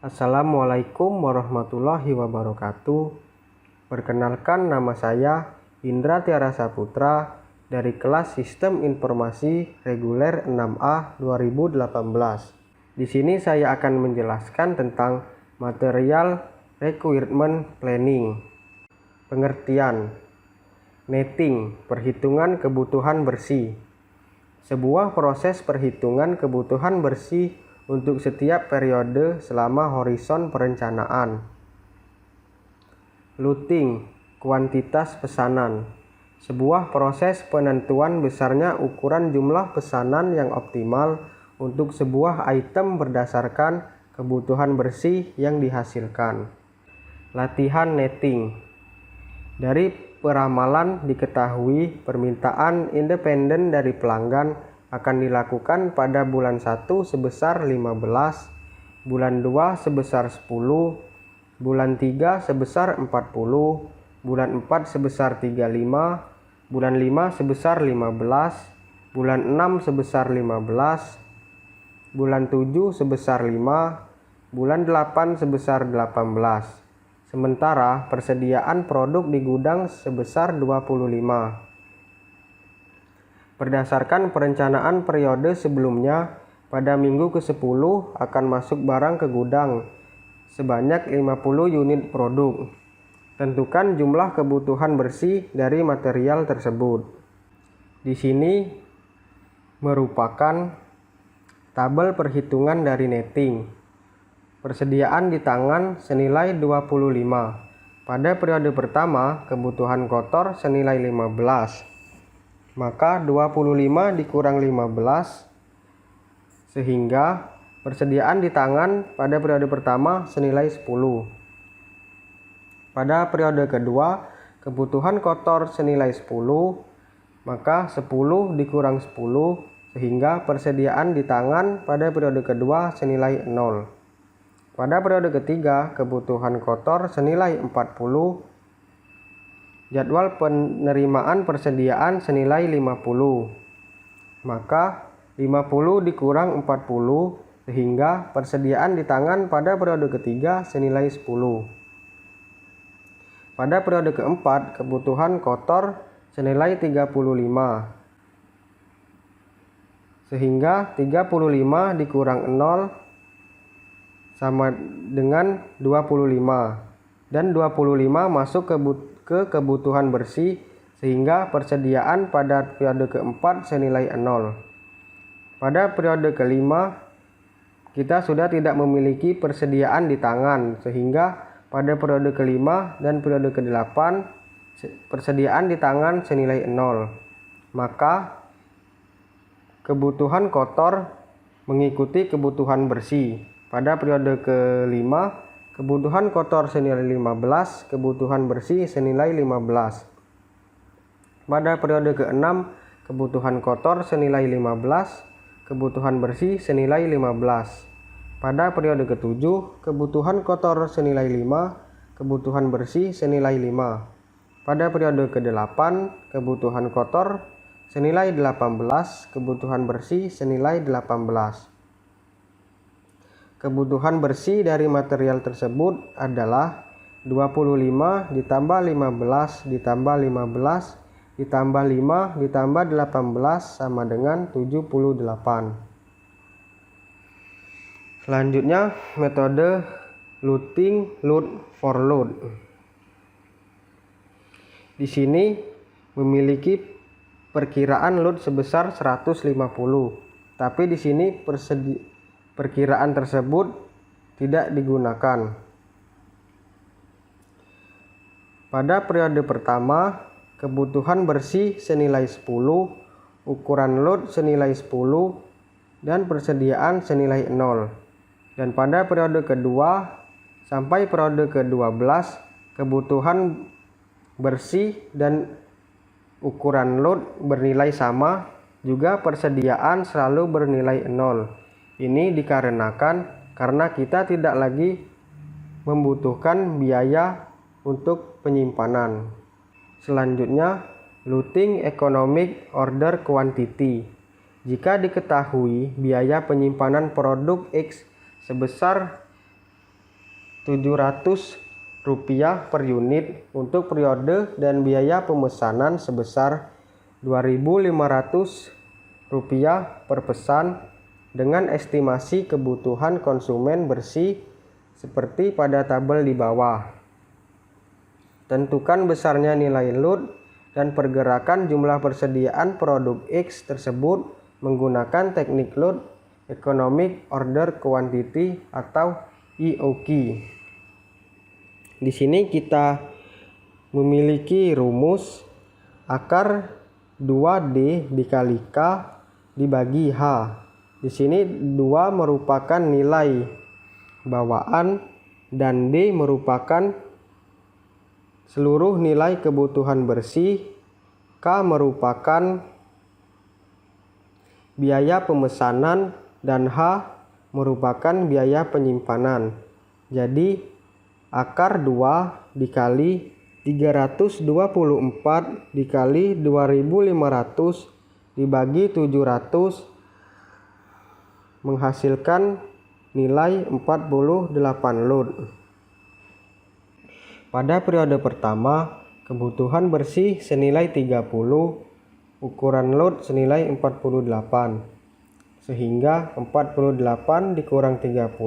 Assalamualaikum warahmatullahi wabarakatuh. Perkenalkan, nama saya Indra Tiara Saputra dari kelas Sistem Informasi Reguler 6A 2018. Di sini saya akan menjelaskan tentang material requirement planning. Pengertian: netting, perhitungan kebutuhan bersih. Sebuah proses perhitungan kebutuhan bersih untuk setiap periode selama horizon perencanaan. Loading, kuantitas pesanan. Sebuah proses penentuan besarnya ukuran jumlah pesanan yang optimal untuk sebuah item berdasarkan kebutuhan bersih yang dihasilkan. Latihan netting. Dari peramalan diketahui permintaan independen dari pelanggan akan dilakukan pada bulan 1 sebesar 15, bulan 2 sebesar 10, bulan 3 sebesar 40, bulan 4 sebesar 35, bulan 5 sebesar 15, bulan 6 sebesar 15, bulan 7 sebesar 5, bulan 8 sebesar 18. Sementara persediaan produk di gudang sebesar 25. Berdasarkan perencanaan periode sebelumnya, pada minggu ke-10 akan masuk barang ke gudang sebanyak 50 unit produk. Tentukan jumlah kebutuhan bersih dari material tersebut. Di sini merupakan tabel perhitungan dari netting. Persediaan di tangan senilai 25. Pada periode pertama, kebutuhan kotor senilai 15. Maka 25 dikurang 15 sehingga persediaan di tangan pada periode pertama senilai 10. Pada periode kedua, kebutuhan kotor senilai 10, maka 10 dikurang 10 sehingga persediaan di tangan pada periode kedua senilai 0. Pada periode ketiga, kebutuhan kotor senilai 40. Jadwal penerimaan persediaan senilai 50. Maka 50 dikurang 40 sehingga persediaan di tangan pada periode ketiga senilai 10. Pada periode keempat, kebutuhan kotor senilai 35. Sehingga 35 dikurang 0 sama dengan 25. Dan 25 masuk ke kebutuhan bersih sehingga persediaan pada periode keempat senilai 0. Pada periode kelima kita sudah tidak memiliki persediaan di tangan sehingga pada periode kelima dan periode ke-8 persediaan di tangan senilai 0. Maka kebutuhan kotor mengikuti kebutuhan bersih. Pada periode kelima kebutuhan kotor senilai 15, kebutuhan bersih senilai 15. Pada periode ke-6, kebutuhan kotor senilai 15, kebutuhan bersih senilai 15. Pada periode ke-7, kebutuhan kotor senilai 5, kebutuhan bersih senilai 5. Pada periode ke-8, kebutuhan kotor senilai 18, kebutuhan bersih senilai 18. Kebutuhan bersih dari material tersebut adalah 25 ditambah 15 ditambah 15 ditambah 5 ditambah 18 sama dengan 78. Selanjutnya metode loading load for load. Di sini memiliki perkiraan load sebesar 150. Tapi di sini perkiraan tersebut tidak digunakan. Pada periode pertama, kebutuhan bersih senilai 10, ukuran load senilai 10, dan persediaan senilai 0. Dan pada periode kedua sampai periode ke-12, kebutuhan bersih dan ukuran load bernilai sama, juga persediaan selalu bernilai 0. Ini dikarenakan karena kita tidak lagi membutuhkan biaya untuk penyimpanan. Selanjutnya, loading economic order quantity. Jika diketahui biaya penyimpanan produk X sebesar Rp700 per unit untuk periode dan biaya pemesanan sebesar Rp2.500 per pesan dengan estimasi kebutuhan konsumen bersih seperti pada tabel di bawah. Tentukan besarnya nilai lot dan pergerakan jumlah persediaan produk X tersebut menggunakan teknik lot Economic Order Quantity atau EOQ. Di sini kita memiliki rumus akar 2D dikali K dibagi H. Di sini 2 merupakan nilai bawaan dan D merupakan seluruh nilai kebutuhan bersih, K merupakan biaya pemesanan, dan H merupakan biaya penyimpanan. Jadi akar 2 dikali 324 dikali 2.500 dibagi 700 menghasilkan nilai 48 lot. Pada periode pertama, kebutuhan bersih senilai 30, ukuran lot senilai 48. Sehingga 48 dikurang 30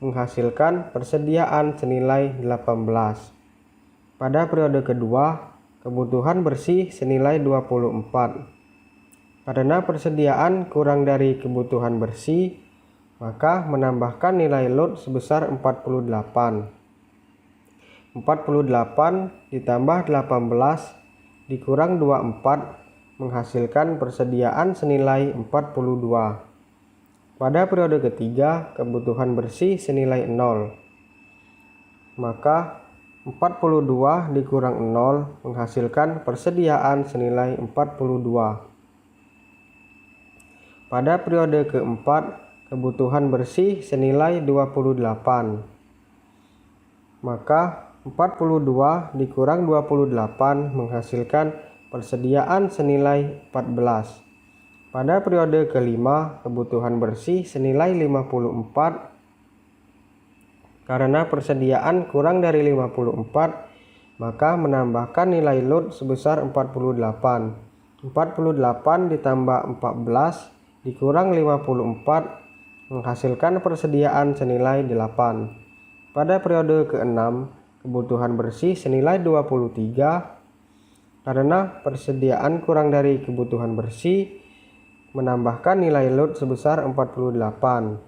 menghasilkan persediaan senilai 18. Pada periode kedua, kebutuhan bersih senilai 24. Karena persediaan kurang dari kebutuhan bersih, maka menambahkan nilai lot sebesar 48. 48 ditambah 18 dikurang 24 menghasilkan persediaan senilai 42. Pada periode ketiga, kebutuhan bersih senilai 0. Maka 42 dikurang 0 menghasilkan persediaan senilai 42. Pada periode keempat, kebutuhan bersih senilai 28. Maka 42 dikurang 28 menghasilkan persediaan senilai 14. Pada periode kelima, kebutuhan bersih senilai 54. Karena persediaan kurang dari 54, maka menambahkan nilai lot sebesar 48. 48 ditambah 14 dikurang 54 menghasilkan persediaan senilai 8. Pada periode keenam, kebutuhan bersih senilai 23. Karena persediaan kurang dari kebutuhan bersih, menambahkan nilai lot sebesar 48.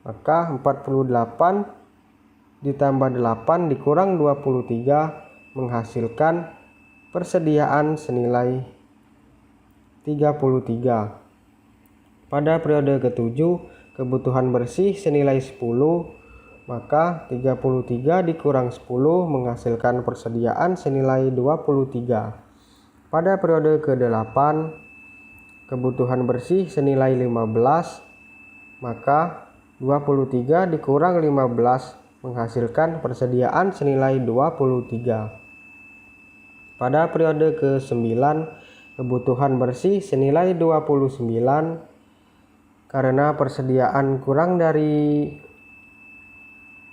Maka 48 ditambah 8 dikurang 23 menghasilkan persediaan senilai 33. Pada periode ketujuh, kebutuhan bersih senilai 10. Maka 33 dikurang 10 menghasilkan persediaan senilai 23. Pada periode ke-8, kebutuhan bersih senilai 15. Maka 23 dikurang 15 menghasilkan persediaan senilai 23. Pada periode ke-9, kebutuhan bersih senilai 29. Karena persediaan kurang dari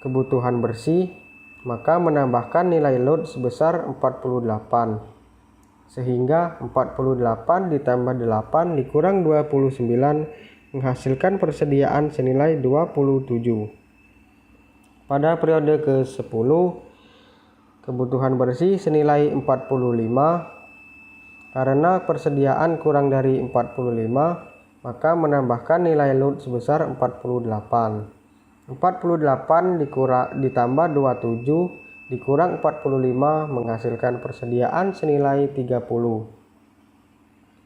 kebutuhan bersih, maka menambahkan nilai lot sebesar 48. Sehingga 48 ditambah 8 dikurang 29 menghasilkan persediaan senilai 27. Pada periode ke-10, kebutuhan bersih senilai 45. Karena persediaan kurang dari 45, maka menambahkan nilai lot sebesar 48. 48 ditambah 27 dikurang 45 menghasilkan persediaan senilai 30.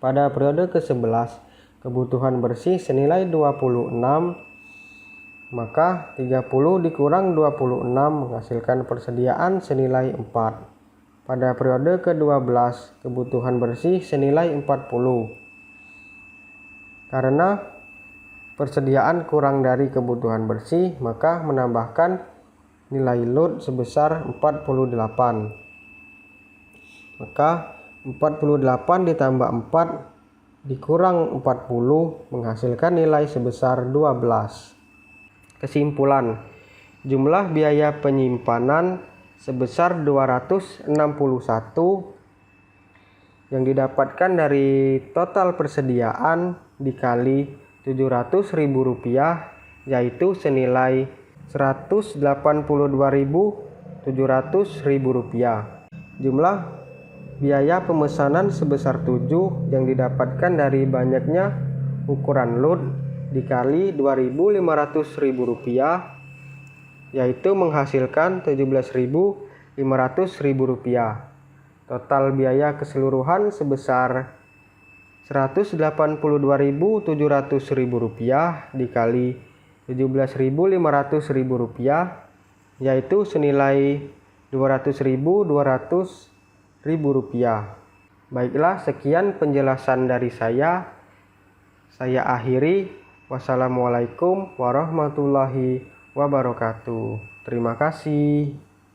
Pada periode ke-11, kebutuhan bersih senilai 26. Maka 30 dikurang 26 menghasilkan persediaan senilai 4. Pada periode ke-12, kebutuhan bersih senilai 40. Karena persediaan kurang dari kebutuhan bersih, maka menambahkan nilai lot sebesar 48. Maka 48 ditambah 4 dikurang 40 menghasilkan nilai sebesar 12. Kesimpulan, Jumlah biaya penyimpanan sebesar 261 yang didapatkan dari total persediaan dikali Rp700.000 yaitu senilai Rp182.700.000. Jumlah biaya pemesanan sebesar 7 yang didapatkan dari banyaknya ukuran lot dikali Rp2.500.000 yaitu menghasilkan Rp17.500.000. Total biaya keseluruhan sebesar Rp182.700.000 dikali Rp17.500.000 yaitu senilai Rp200.200.000. Baiklah, sekian penjelasan dari saya. Saya akhiri. Wassalamualaikum warahmatullahi wabarakatuh. Terima kasih.